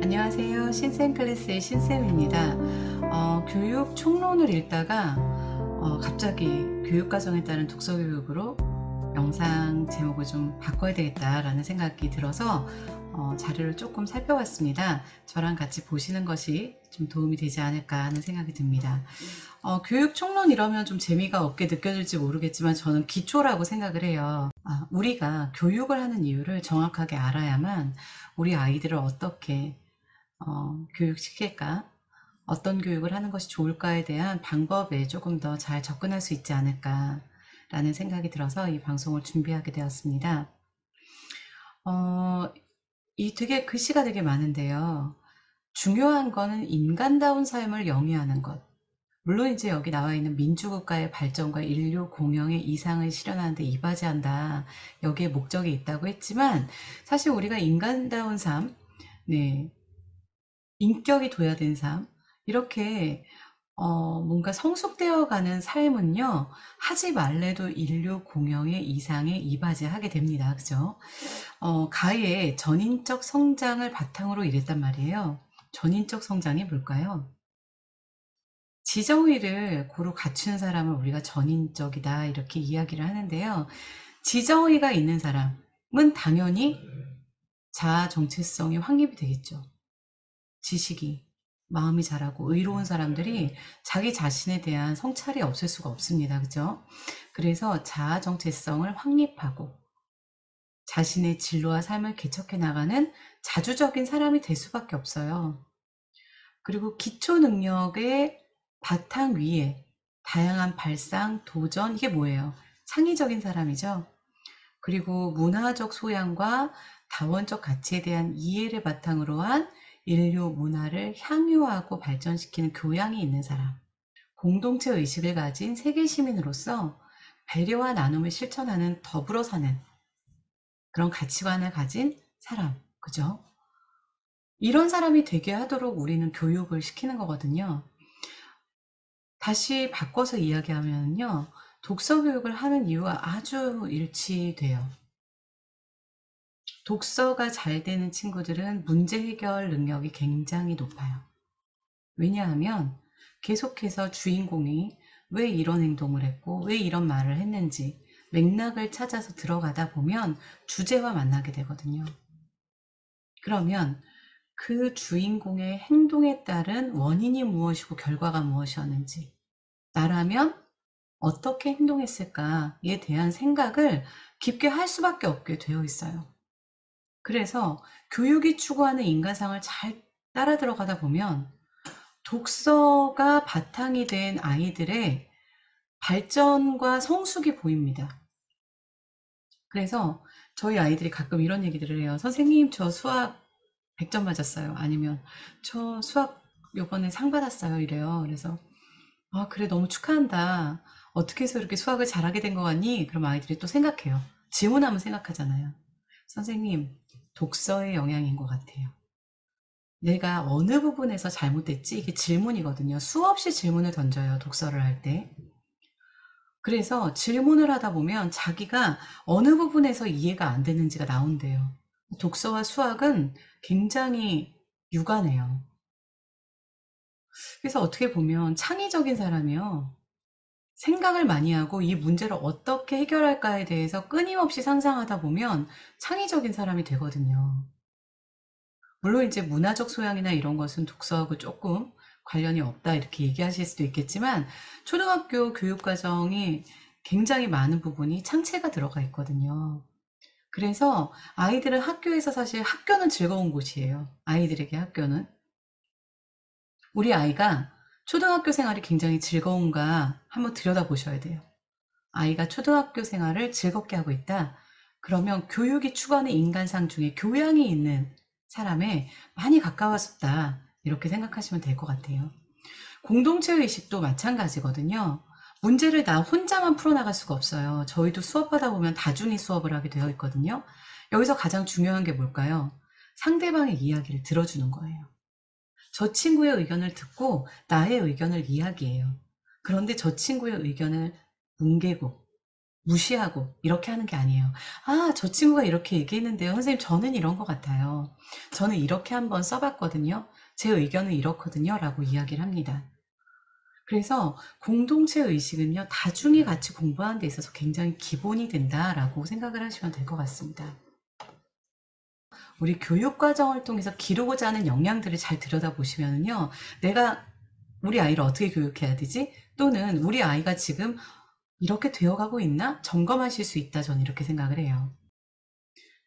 안녕하세요. 신쌤클래스의 신쌤입니다. 교육 총론을 읽다가 갑자기 교육과정에 따른 독서교육으로 영상 제목을 좀 바꿔야 되겠다라는 생각이 들어서 자료를 조금 살펴봤습니다. 저랑 같이 보시는 것이 좀 도움이 되지 않을까 하는 생각이 듭니다. 교육 총론 이러면 좀 재미가 없게 느껴질지 모르겠지만 저는 기초라고 생각을 해요. 우리가 교육을 하는 이유를 정확하게 알아야만 우리 아이들을 어떻게 교육시킬까? 어떤 교육을 하는 것이 좋을까에 대한 방법에 조금 더 잘 접근할 수 있지 않을까라는 생각이 들어서 이 방송을 준비하게 되었습니다. 되게 글씨가 되게 많은데요. 중요한 거는 인간다운 삶을 영위하는 것. 물론 이제 여기 나와 있는 민주국가의 발전과 인류 공영의 이상을 실현하는 데 이바지한다. 여기에 목적이 있다고 했지만 사실 우리가 인간다운 삶, 네, 인격이 도야된 삶, 이렇게 뭔가 성숙되어 가는 삶은요, 하지 말래도 인류 공영의 이상에 이바지하게 됩니다. 그죠? 가의 전인적 성장을 바탕으로 이랬단 말이에요. 전인적 성장이 뭘까요? 지정의를 고루 갖춘 사람을 우리가 전인적이다 이렇게 이야기를 하는데요. 지정의가 있는 사람은 당연히 자아 정체성이 확립이 되겠죠. 지식이, 마음이 자라고 의로운 사람들이 자기 자신에 대한 성찰이 없을 수가 없습니다. 그죠? 그래서 자아 정체성을 확립하고 자신의 진로와 삶을 개척해 나가는 자주적인 사람이 될 수밖에 없어요. 그리고 기초 능력의 바탕 위에 다양한 발상, 도전, 이게 뭐예요? 창의적인 사람이죠. 그리고 문화적 소양과 다원적 가치에 대한 이해를 바탕으로 한 인류 문화를 향유하고 발전시키는 교양이 있는 사람. 공동체 의식을 가진 세계 시민으로서 배려와 나눔을 실천하는 더불어 사는 그런 가치관을 가진 사람. 그죠? 이런 사람이 되게 하도록 우리는 교육을 시키는 거거든요. 다시 바꿔서 이야기하면요. 독서 교육을 하는 이유와 아주 일치돼요. 독서가 잘 되는 친구들은 문제 해결 능력이 굉장히 높아요. 왜냐하면 계속해서 주인공이 왜 이런 행동을 했고 왜 이런 말을 했는지 맥락을 찾아서 들어가다 보면 주제와 만나게 되거든요. 그러면 그 주인공의 행동에 따른 원인이 무엇이고 결과가 무엇이었는지, 나라면 어떻게 행동했을까에 대한 생각을 깊게 할 수밖에 없게 되어 있어요. 그래서 교육이 추구하는 인간상을 잘 따라 들어가다 보면 독서가 바탕이 된 아이들의 발전과 성숙이 보입니다. 그래서 저희 아이들이 가끔 이런 얘기들을 해요. 선생님, 저 수학 100점 맞았어요. 아니면 저 수학 요번에 상 받았어요. 이래요. 그래서 그래, 너무 축하한다. 어떻게 해서 이렇게 수학을 잘하게 된 거 같니? 그럼 아이들이 또 생각해요. 질문하면 생각하잖아요. 선생님, 독서의 영향인 것 같아요. 내가 어느 부분에서 잘못됐지? 이게 질문이거든요. 수없이 질문을 던져요. 독서를 할 때. 그래서 질문을 하다 보면 자기가 어느 부분에서 이해가 안 되는지가 나온대요. 독서와 수학은 굉장히 유관해요. 그래서 어떻게 보면 창의적인 사람이요. 생각을 많이 하고 이 문제를 어떻게 해결할까에 대해서 끊임없이 상상하다 보면 창의적인 사람이 되거든요. 물론 이제 문화적 소양이나 이런 것은 독서하고 조금 관련이 없다 이렇게 얘기하실 수도 있겠지만 초등학교 교육 과정이 굉장히 많은 부분이 창체가 들어가 있거든요. 그래서 아이들은 학교에서 사실 학교는 즐거운 곳이에요. 아이들에게 학교는. 우리 아이가 초등학교 생활이 굉장히 즐거운가 한번 들여다보셔야 돼요. 아이가 초등학교 생활을 즐겁게 하고 있다. 그러면 교육이 추구하는 인간상 중에 교양이 있는 사람에 많이 가까워졌다. 이렇게 생각하시면 될 것 같아요. 공동체 의식도 마찬가지거든요. 문제를 나 혼자만 풀어나갈 수가 없어요. 저희도 수업하다 보면 다중이 수업을 하게 되어 있거든요. 여기서 가장 중요한 게 뭘까요? 상대방의 이야기를 들어주는 거예요. 저 친구의 의견을 듣고 나의 의견을 이야기해요. 그런데 저 친구의 의견을 뭉개고 무시하고 이렇게 하는 게 아니에요. 아, 저 친구가 이렇게 얘기했는데요. 선생님, 저는 이런 것 같아요. 저는 이렇게 한번 써봤거든요. 제 의견은 이렇거든요. 라고 이야기를 합니다. 그래서 공동체 의식은요, 다중이 같이 공부하는 데 있어서 굉장히 기본이 된다라고 생각을 하시면 될 것 같습니다. 우리 교육 과정을 통해서 기르고자 하는 역량들을 잘 들여다보시면요, 내가 우리 아이를 어떻게 교육해야 되지? 또는 우리 아이가 지금 이렇게 되어가고 있나? 점검하실 수 있다. 저는 이렇게 생각을 해요.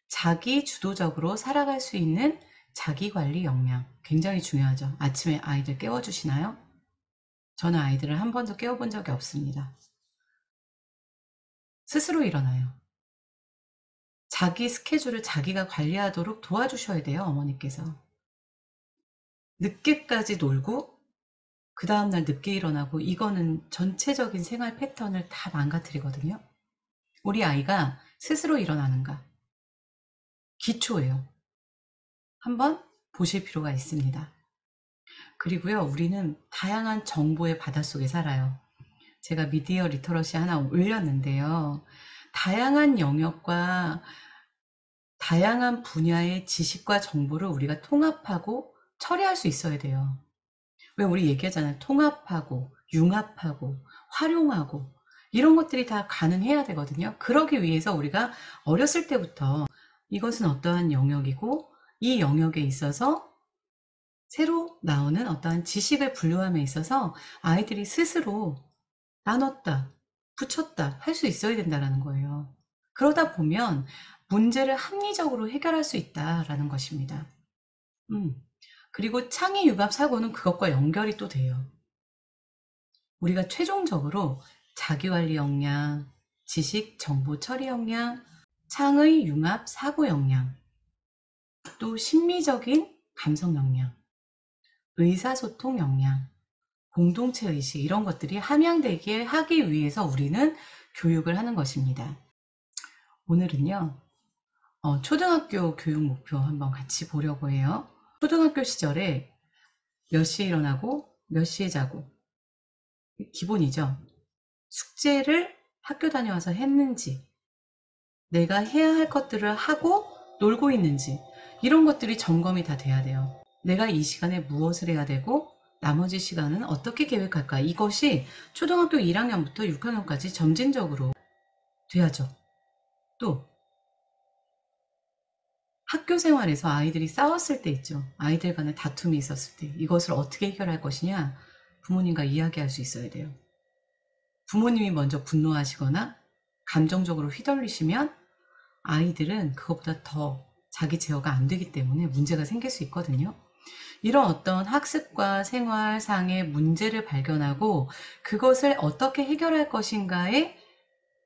자기 주도적으로 살아갈 수 있는 자기관리 역량, 굉장히 중요하죠. 아침에 아이들 깨워주시나요? 저는 아이들을 한 번도 깨워본 적이 없습니다. 스스로 일어나요. 자기 스케줄을 자기가 관리하도록 도와주셔야 돼요, 어머니께서. 늦게까지 놀고 그 다음날 늦게 일어나고, 이거는 전체적인 생활 패턴을 다 망가뜨리거든요. 우리 아이가 스스로 일어나는가? 기초예요. 한번 보실 필요가 있습니다. 그리고요, 우리는 다양한 정보의 바닷속에 살아요. 제가 미디어 리터러시 하나 올렸는데요. 다양한 영역과 다양한 분야의 지식과 정보를 우리가 통합하고 처리할 수 있어야 돼요. 왜 우리 얘기하잖아요. 통합하고 융합하고 활용하고 이런 것들이 다 가능해야 되거든요. 그러기 위해서 우리가 어렸을 때부터 이것은 어떠한 영역이고 이 영역에 있어서 새로 나오는 어떠한 지식을 분류함에 있어서 아이들이 스스로 나눴다, 붙였다 할 수 있어야 된다는 거예요. 그러다 보면 문제를 합리적으로 해결할 수 있다라는 것입니다. 그리고 창의 융합 사고는 그것과 연결이 또 돼요. 우리가 최종적으로 자기관리 역량, 지식, 정보 처리 역량, 창의 융합 사고 역량, 또 심리적인 감성 역량, 의사소통 역량, 공동체 의식, 이런 것들이 함양되게 하기 위해서 우리는 교육을 하는 것입니다. 오늘은요, 초등학교 교육 목표 한번 같이 보려고 해요. 초등학교 시절에 몇 시에 일어나고 몇 시에 자고, 기본이죠. 숙제를 학교 다녀와서 했는지, 내가 해야 할 것들을 하고 놀고 있는지, 이런 것들이 점검이 다 돼야 돼요. 내가 이 시간에 무엇을 해야 되고 나머지 시간은 어떻게 계획할까, 이것이 초등학교 1학년부터 6학년까지 점진적으로 돼야죠. 또 학교 생활에서 아이들이 싸웠을 때 있죠. 아이들 간에 다툼이 있었을 때 이것을 어떻게 해결할 것이냐, 부모님과 이야기할 수 있어야 돼요. 부모님이 먼저 분노하시거나 감정적으로 휘둘리시면 아이들은 그것보다 더 자기 제어가 안 되기 때문에 문제가 생길 수 있거든요. 이런 어떤 학습과 생활상의 문제를 발견하고 그것을 어떻게 해결할 것인가에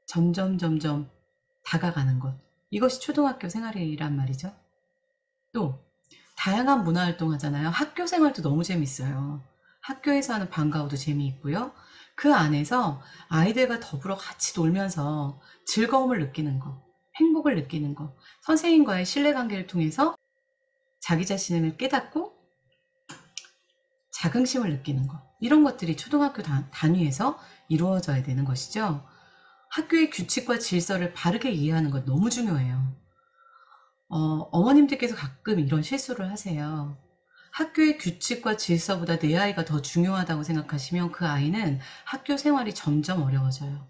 점점 다가가는 것. 이것이 초등학교 생활이란 말이죠. 또 다양한 문화활동 하잖아요. 학교 생활도 너무 재밌어요. 학교에서 하는 방과후도 재미있고요. 그 안에서 아이들과 더불어 같이 놀면서 즐거움을 느끼는 것, 행복을 느끼는 것, 선생님과의 신뢰관계를 통해서 자기 자신을 깨닫고 자긍심을 느끼는 것, 이런 것들이 초등학교 단위에서 이루어져야 되는 것이죠. 학교의 규칙과 질서를 바르게 이해하는 것 너무 중요해요. 어머님들께서 가끔 이런 실수를 하세요. 학교의 규칙과 질서보다 내 아이가 더 중요하다고 생각하시면 그 아이는 학교 생활이 점점 어려워져요.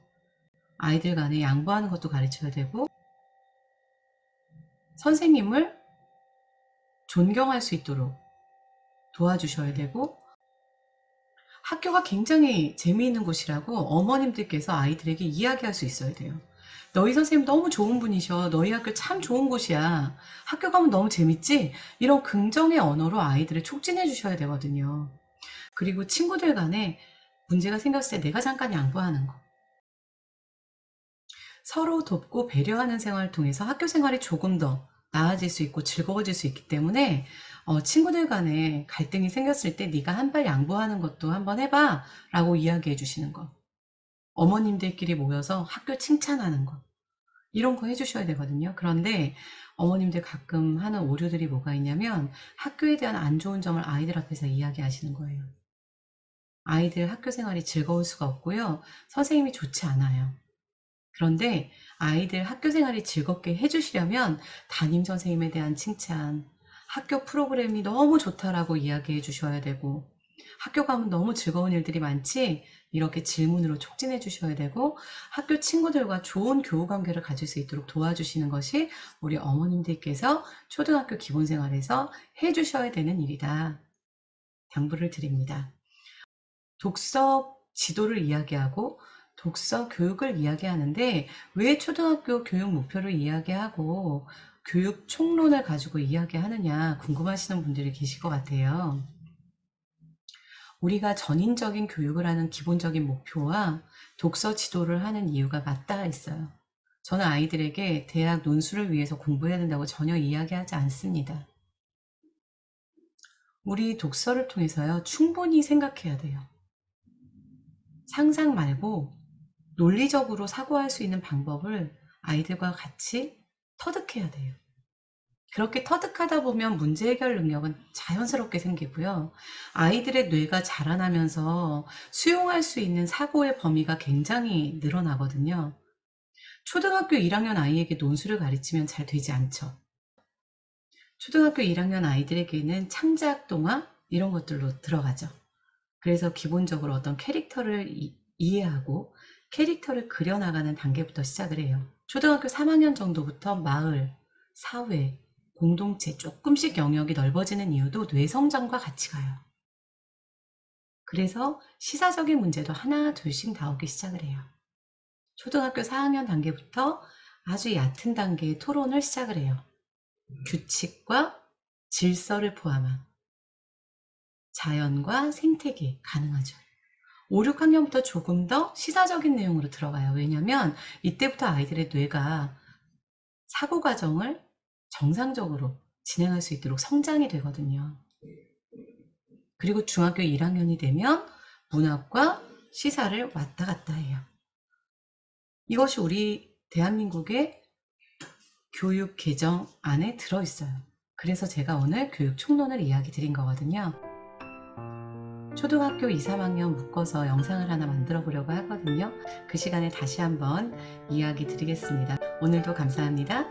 아이들 간에 양보하는 것도 가르쳐야 되고, 선생님을 존경할 수 있도록 도와주셔야 되고, 학교가 굉장히 재미있는 곳이라고 어머님들께서 아이들에게 이야기할 수 있어야 돼요. 너희 선생님 너무 좋은 분이셔. 너희 학교 참 좋은 곳이야. 학교 가면 너무 재밌지? 이런 긍정의 언어로 아이들을 촉진해 주셔야 되거든요. 그리고 친구들 간에 문제가 생겼을 때 내가 잠깐 양보하는 거. 서로 돕고 배려하는 생활을 통해서 학교 생활이 조금 더 나아질 수 있고 즐거워질 수 있기 때문에 친구들 간에 갈등이 생겼을 때 네가 한 발 양보하는 것도 한번 해봐 라고 이야기해 주시는 거. 어머님들끼리 모여서 학교 칭찬하는 거. 이런 거 해주셔야 되거든요. 그런데 어머님들 가끔 하는 오류들이 뭐가 있냐면 학교에 대한 안 좋은 점을 아이들 앞에서 이야기하시는 거예요. 아이들 학교 생활이 즐거울 수가 없고요. 선생님이 좋지 않아요. 그런데 아이들 학교 생활이 즐겁게 해주시려면 담임 선생님에 대한 칭찬, 학교 프로그램이 너무 좋다라고 이야기해 주셔야 되고, 학교 가면 너무 즐거운 일들이 많지? 이렇게 질문으로 촉진해 주셔야 되고, 학교 친구들과 좋은 교우 관계를 가질 수 있도록 도와주시는 것이 우리 어머님들께서 초등학교 기본생활에서 해 주셔야 되는 일이다. 당부를 드립니다. 독서 지도를 이야기하고 독서 교육을 이야기하는데 왜 초등학교 교육 목표를 이야기하고 교육 총론을 가지고 이야기하느냐 궁금하시는 분들이 계실 것 같아요. 우리가 전인적인 교육을 하는 기본적인 목표와 독서 지도를 하는 이유가 맞닿아 있어요. 저는 아이들에게 대학 논술을 위해서 공부해야 된다고 전혀 이야기하지 않습니다. 우리 독서를 통해서요, 충분히 생각해야 돼요. 상상 말고 논리적으로 사고할 수 있는 방법을 아이들과 같이 터득해야 돼요. 그렇게 터득하다 보면 문제 해결 능력은 자연스럽게 생기고요. 아이들의 뇌가 자라나면서 수용할 수 있는 사고의 범위가 굉장히 늘어나거든요. 초등학교 1학년 아이에게 논술을 가르치면 잘 되지 않죠. 초등학교 1학년 아이들에게는 창작 동화 이런 것들로 들어가죠. 그래서 기본적으로 어떤 캐릭터를 이해하고 캐릭터를 그려나가는 단계부터 시작을 해요. 초등학교 3학년 정도부터 마을, 사회, 공동체 조금씩 영역이 넓어지는 이유도 뇌 성장과 같이 가요. 그래서 시사적인 문제도 하나 둘씩 나오기 시작을 해요. 초등학교 4학년 단계부터 아주 얕은 단계의 토론을 시작을 해요. 규칙과 질서를 포함한 자연과 생태계 가능하죠. 5, 6학년부터 조금 더 시사적인 내용으로 들어가요. 왜냐하면 이때부터 아이들의 뇌가 사고 과정을 정상적으로 진행할 수 있도록 성장이 되거든요. 그리고 중학교 1학년이 되면 문학과 시사를 왔다 갔다 해요. 이것이 우리 대한민국의 교육 개정 안에 들어있어요. 그래서 제가 오늘 교육 총론을 이야기 드린 거거든요. 초등학교 2, 3학년 묶어서 영상을 하나 만들어 보려고 하거든요. 그 시간에 다시 한번 이야기 드리겠습니다. 오늘도 감사합니다.